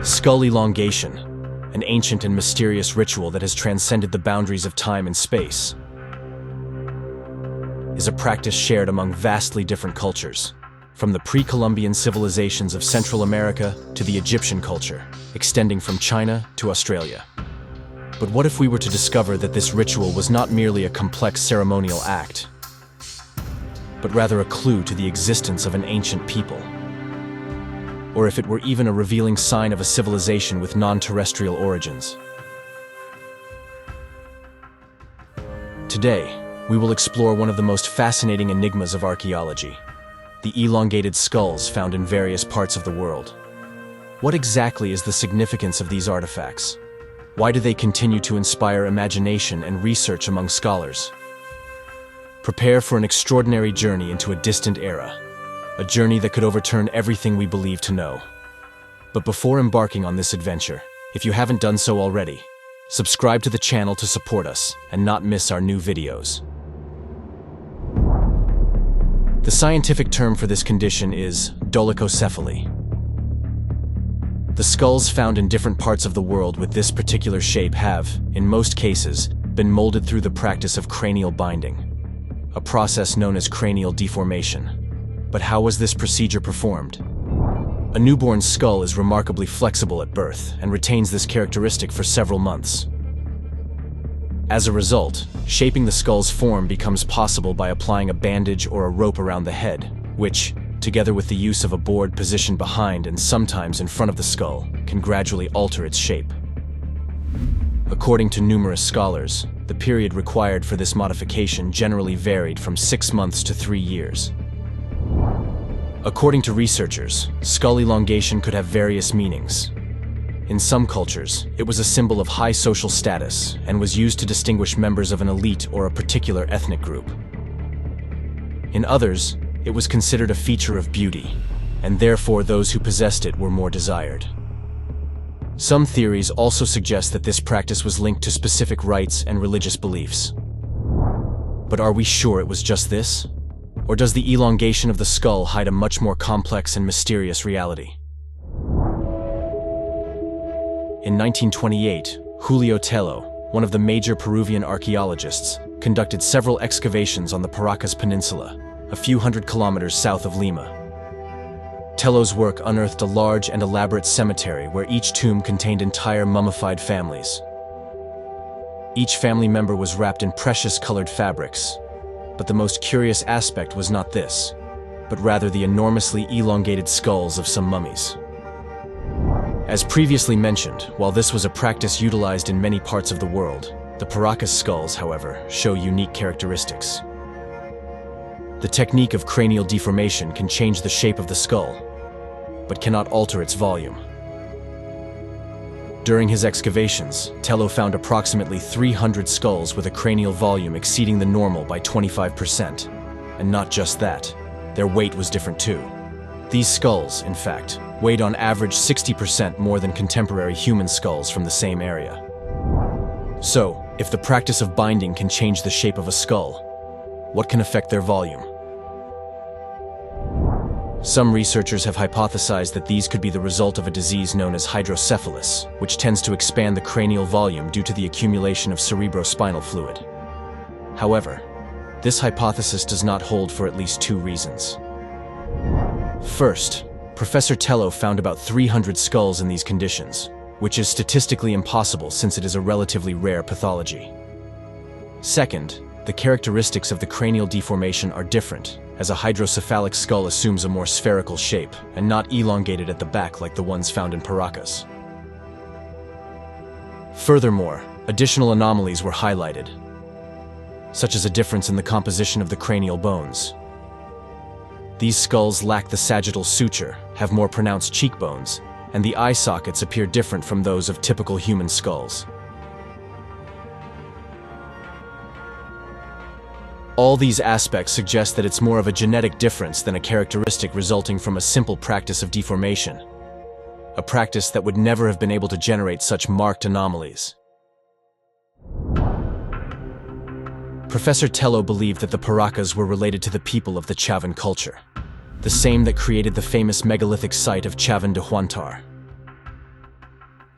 Skull elongation, an ancient and mysterious ritual that has transcended the boundaries of time and space, is a practice shared among vastly different cultures, from the pre-Columbian civilizations of Central America to the Egyptian culture, extending from China to Australia. But what if we were to discover that this ritual was not merely a complex ceremonial act, but rather a clue to the existence of an ancient people? Or if it were even a revealing sign of a civilization with non-terrestrial origins? Today, we will explore one of the most fascinating enigmas of archaeology: the elongated skulls found in various parts of the world. What exactly is the significance of these artifacts? Why do they continue to inspire imagination and research among scholars? Prepare for an extraordinary journey into a distant era, a journey that could overturn everything we believe to know. But before embarking on this adventure, if you haven't done so already, subscribe to the channel to support us and not miss our new videos. The scientific term for this condition is dolichocephaly. The skulls found in different parts of the world with this particular shape have, in most cases, been molded through the practice of cranial binding, a process known as cranial deformation. But how was this procedure performed? A newborn skull is remarkably flexible at birth and retains this characteristic for several months. As a result, shaping the skull's form becomes possible by applying a bandage or a rope around the head, which, together with the use of a board positioned behind and sometimes in front of the skull, can gradually alter its shape. According to numerous scholars, the period required for this modification generally varied from 6 months to 3 years. According to researchers, skull elongation could have various meanings. In some cultures, it was a symbol of high social status and was used to distinguish members of an elite or a particular ethnic group. In others, it was considered a feature of beauty, and therefore those who possessed it were more desired. Some theories also suggest that this practice was linked to specific rites and religious beliefs. But are we sure it was just this? Or does the elongation of the skull hide a much more complex and mysterious reality? In 1928, Julio Tello, one of the major Peruvian archaeologists, conducted several excavations on the Paracas Peninsula, a few hundred kilometers south of Lima. Tello's work unearthed a large and elaborate cemetery where each tomb contained entire mummified families. Each family member was wrapped in precious colored fabrics. But the most curious aspect was not this, but rather the enormously elongated skulls of some mummies. As previously mentioned, while this was a practice utilized in many parts of the world, the Paracas skulls, however, show unique characteristics. The technique of cranial deformation can change the shape of the skull, but cannot alter its volume. During his excavations, Tello found approximately 300 skulls with a cranial volume exceeding the normal by 25%. And not just that, their weight was different too. These skulls, in fact, weighed on average 60% more than contemporary human skulls from the same area. So, if the practice of binding can change the shape of a skull, what can affect their volume? Some researchers have hypothesized that these could be the result of a disease known as hydrocephalus, which tends to expand the cranial volume due to the accumulation of cerebrospinal fluid. However, this hypothesis does not hold for at least 2 reasons. First, Professor Tello found about 300 skulls in these conditions, which is statistically impossible since it is a relatively rare pathology. Second, the characteristics of the cranial deformation are different, as a hydrocephalic skull assumes a more spherical shape and not elongated at the back like the ones found in Paracas. Furthermore, additional anomalies were highlighted, such as a difference in the composition of the cranial bones. These skulls lack the sagittal suture, have more pronounced cheekbones, and the eye sockets appear different from those of typical human skulls. All these aspects suggest that it's more of a genetic difference than a characteristic resulting from a simple practice of deformation, a practice that would never have been able to generate such marked anomalies. Professor Tello believed that the Paracas were related to the people of the Chavan culture, the same that created the famous megalithic site of Chavan de Huantar.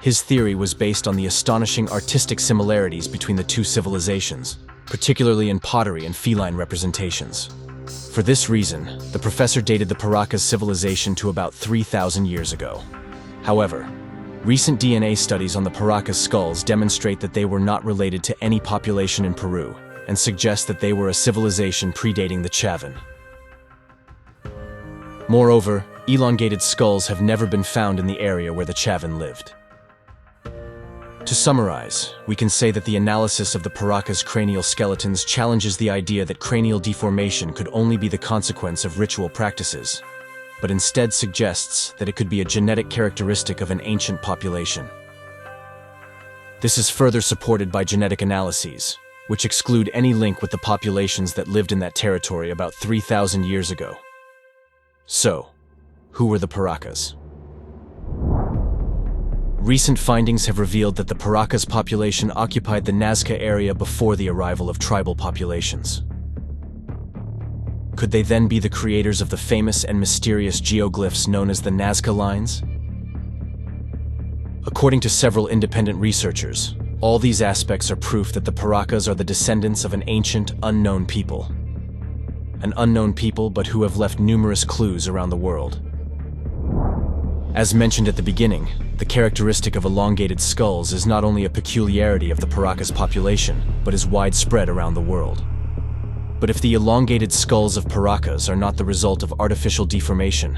His theory was based on the astonishing artistic similarities between the two civilizations, particularly in pottery and feline representations. For this reason, the professor dated the Paracas civilization to about 3,000 years ago. However, recent DNA studies on the Paracas skulls demonstrate that they were not related to any population in Peru and suggest that they were a civilization predating the Chavin. Moreover, elongated skulls have never been found in the area where the Chavin lived. To summarize, we can say that the analysis of the Paracas cranial skeletons challenges the idea that cranial deformation could only be the consequence of ritual practices, but instead suggests that it could be a genetic characteristic of an ancient population. This is further supported by genetic analyses, which exclude any link with the populations that lived in that territory about 3,000 years ago. So, who were the Paracas? Recent findings have revealed that the Paracas population occupied the Nazca area before the arrival of tribal populations. Could they then be the creators of the famous and mysterious geoglyphs known as the Nazca lines? According to several independent researchers, all these aspects are proof that the Paracas are the descendants of an ancient, unknown people. An unknown people, but who have left numerous clues around the world. As mentioned at the beginning, the characteristic of elongated skulls is not only a peculiarity of the Paracas population, but is widespread around the world. But if the elongated skulls of Paracas are not the result of artificial deformation,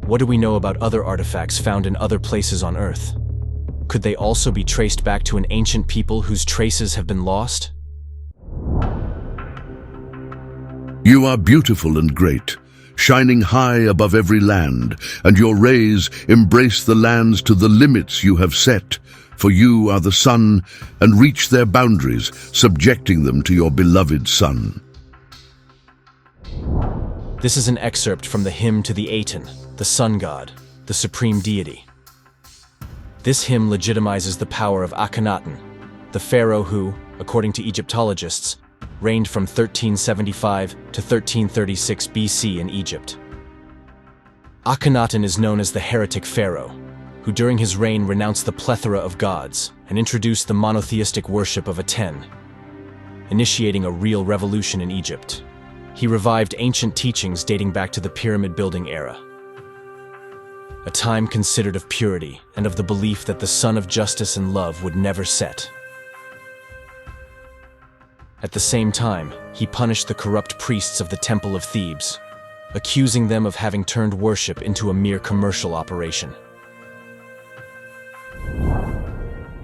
what do we know about other artifacts found in other places on Earth? Could they also be traced back to an ancient people whose traces have been lost? You are beautiful and great, shining high above every land, and your rays embrace the lands to the limits you have set, for you are the sun, and reach their boundaries, subjecting them to your beloved sun. This is an excerpt from the hymn to the Attain, the sun god, the supreme deity. This hymn legitimizes the power of Akhenaten, the pharaoh who, according to Egyptologists, reigned from 1375 to 1336 BC in Egypt. Akhenaten is known as the heretic pharaoh, who during his reign renounced the plethora of gods and introduced the monotheistic worship of Attain, initiating a real revolution in Egypt. He revived ancient teachings dating back to the pyramid-building era, a time considered of purity and of the belief that the sun of justice and love would never set. At the same time, he punished the corrupt priests of the Temple of Thebes, accusing them of having turned worship into a mere commercial operation.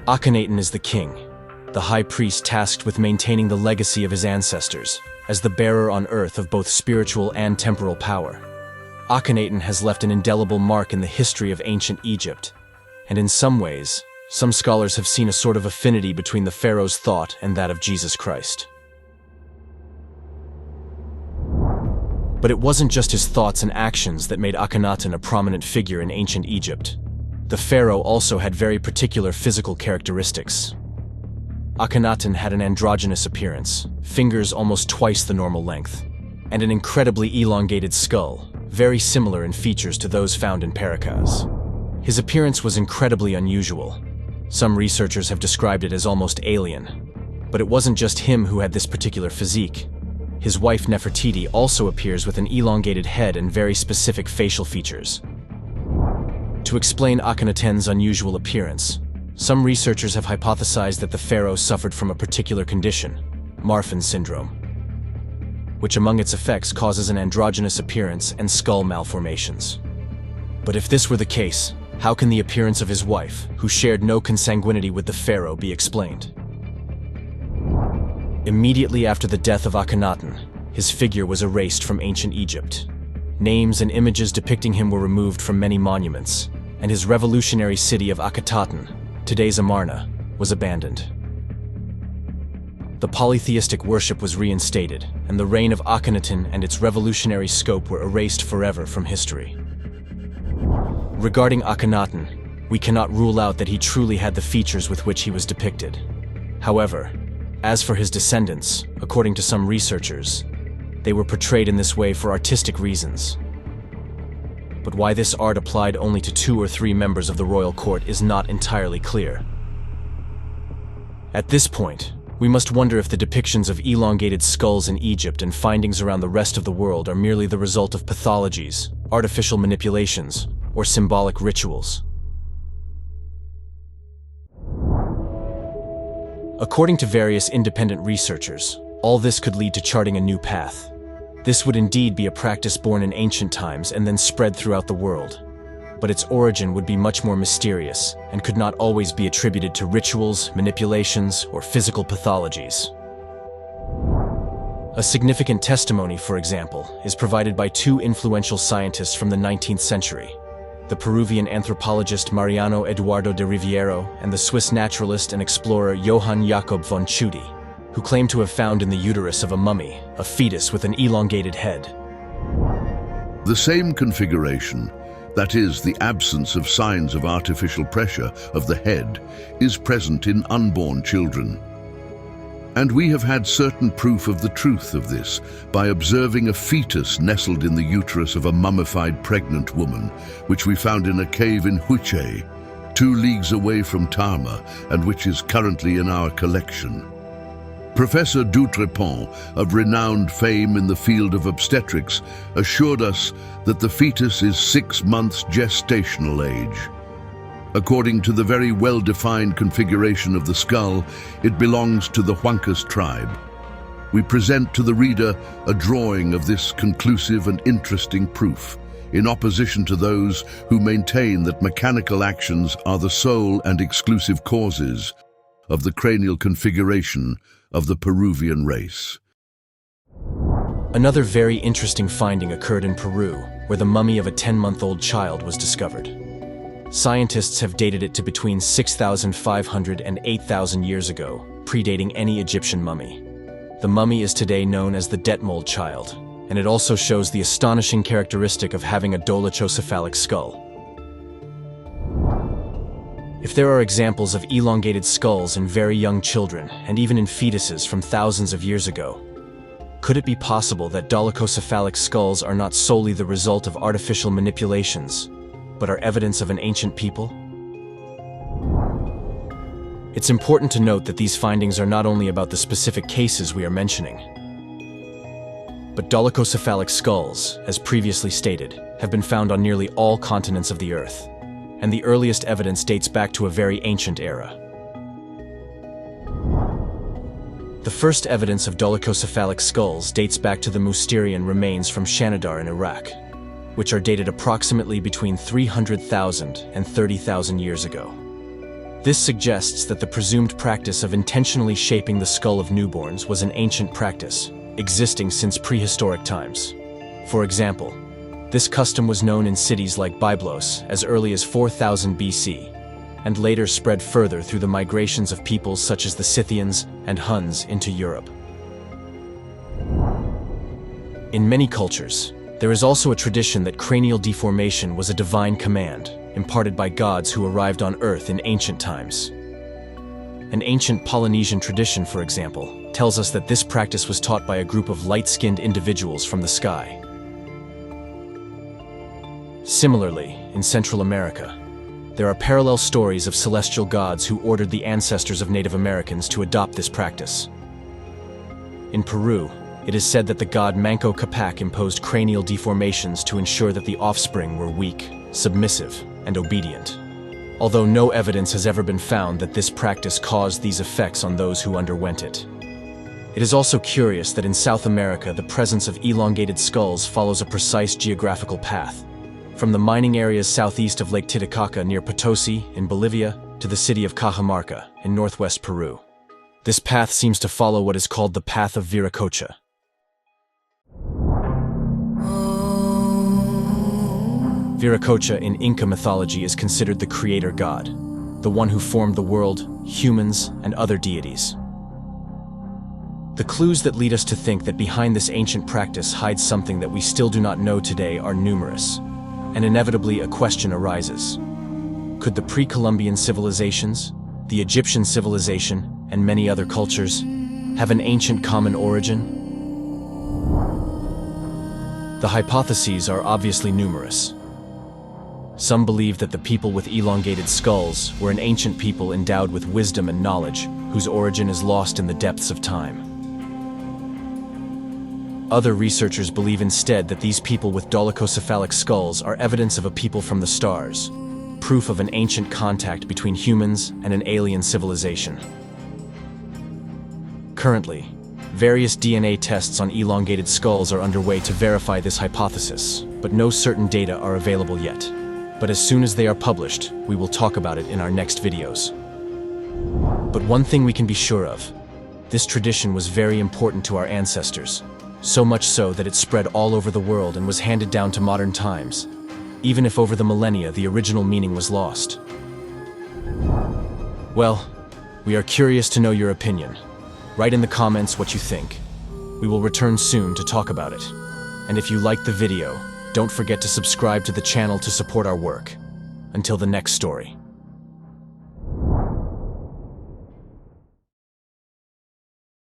Akhenaten is the king, the high priest tasked with maintaining the legacy of his ancestors, as the bearer on earth of both spiritual and temporal power. Akhenaten has left an indelible mark in the history of ancient Egypt, and in some ways, some scholars have seen a sort of affinity between the pharaoh's thought and that of Jesus Christ. But it wasn't just his thoughts and actions that made Akhenaten a prominent figure in ancient Egypt. The pharaoh also had very particular physical characteristics. Akhenaten had an androgynous appearance, fingers almost twice the normal length, and an incredibly elongated skull, very similar in features to those found in Paracas. His appearance was incredibly unusual. Some researchers have described it as almost alien. But it wasn't just him who had this particular physique. His wife Nefertiti also appears with an elongated head and very specific facial features. To explain Akhenaten's unusual appearance, some researchers have hypothesized that the pharaoh suffered from a particular condition, Marfan syndrome, which among its effects causes an androgynous appearance and skull malformations. But if this were the case, how can the appearance of his wife, who shared no consanguinity with the pharaoh, be explained? Immediately after the death of Akhenaten, his figure was erased from ancient Egypt. Names and images depicting him were removed from many monuments, and his revolutionary city of Akhetaten, today's Amarna, was abandoned. The polytheistic worship was reinstated, and the reign of Akhenaten and its revolutionary scope were erased forever from history. Regarding Akhenaten, we cannot rule out that he truly had the features with which he was depicted. However, as for his descendants, according to some researchers, they were portrayed in this way for artistic reasons. but why this art applied only to 2 or 3 members of the royal court is not entirely clear. At this point, we must wonder if the depictions of elongated skulls in Egypt and findings around the rest of the world are merely the result of pathologies, artificial manipulations, or symbolic rituals. According to various independent researchers, all this could lead to charting a new path. This would indeed be a practice born in ancient times and then spread throughout the world. But its origin would be much more mysterious and could not always be attributed to rituals, manipulations, or physical pathologies. A significant testimony, for example, is provided by 2 influential scientists from the 19th century, the Peruvian anthropologist Mariano Eduardo de Riviero and the Swiss naturalist and explorer Johann Jakob von Tschudi, who claim to have found in the uterus of a mummy a fetus with an elongated head. The same configuration, that is, the absence of signs of artificial pressure of the head, is present in unborn children. And we have had certain proof of the truth of this by observing a fetus nestled in the uterus of a mummified pregnant woman, which we found in a cave in Huche, 2 leagues away from Tarma, and which is currently in our collection. Professor Doutrepont, of renowned fame in the field of obstetrics, assured us that the fetus is 6 months gestational age. According to the very well-defined configuration of the skull, it belongs to the Huancas tribe. We present to the reader a drawing of this conclusive and interesting proof, in opposition to those who maintain that mechanical actions are the sole and exclusive causes of the cranial configuration of the Peruvian race. Another very interesting finding occurred in Peru, where the mummy of a 10-month-old child was discovered. Scientists have dated it to between 6,500 and 8,000 years ago, predating any Egyptian mummy. The mummy is today known as the Detmold child, and it also shows the astonishing characteristic of having a dolichocephalic skull. If there are examples of elongated skulls in very young children and even in fetuses from thousands of years ago, could it be possible that dolichocephalic skulls are not solely the result of artificial manipulations, but are evidence of an ancient people? It's important to note that these findings are not only about the specific cases we are mentioning, but dolichocephalic skulls, as previously stated, have been found on nearly all continents of the Earth, and the earliest evidence dates back to a very ancient era. The first evidence of dolichocephalic skulls dates back to the Mousterian remains from Shanidar in Iraq, which are dated approximately between 300,000 and 30,000 years ago. This suggests that the presumed practice of intentionally shaping the skull of newborns was an ancient practice, existing since prehistoric times. For example, this custom was known in cities like Byblos as early as 4000 BC, and later spread further through the migrations of peoples such as the Scythians and Huns into Europe. In many cultures, there is also a tradition that cranial deformation was a divine command, imparted by gods who arrived on Earth in ancient times. An ancient Polynesian tradition, for example, tells us that this practice was taught by a group of light-skinned individuals from the sky. Similarly, in Central America, there are parallel stories of celestial gods who ordered the ancestors of Native Americans to adopt this practice. In Peru, it is said that the god Manco Capac imposed cranial deformations to ensure that the offspring were weak, submissive, and obedient, although no evidence has ever been found that this practice caused these effects on those who underwent it. It is also curious that in South America, the presence of elongated skulls follows a precise geographical path, from the mining areas southeast of Lake Titicaca near Potosi in Bolivia to the city of Cajamarca in northwest Peru. This path seems to follow what is called the path of Viracocha. Viracocha in Inca mythology is considered the creator god, the one who formed the world, humans, and other deities. The clues that lead us to think that behind this ancient practice hides something that we still do not know today are numerous, and inevitably a question arises. Could the pre-Columbian civilizations, the Egyptian civilization, and many other cultures have an ancient common origin? The hypotheses are obviously numerous, Some believe that the people with elongated skulls were an ancient people endowed with wisdom and knowledge, whose origin is lost in the depths of time. Other researchers believe instead that these people with dolichocephalic skulls are evidence of a people from the stars, proof of an ancient contact between humans and an alien civilization. Currently, various DNA tests on elongated skulls are underway to verify this hypothesis, but no certain data are available yet. But as soon as they are published, we will talk about it in our next videos. But one thing we can be sure of, this tradition was very important to our ancestors, so much so that it spread all over the world and was handed down to modern times, even if over the millennia the original meaning was lost. Well, we are curious to know your opinion. Write in the comments what you think. We will return soon to talk about it. And if you liked the video, don't forget to subscribe to the channel to support our work. Until the next story.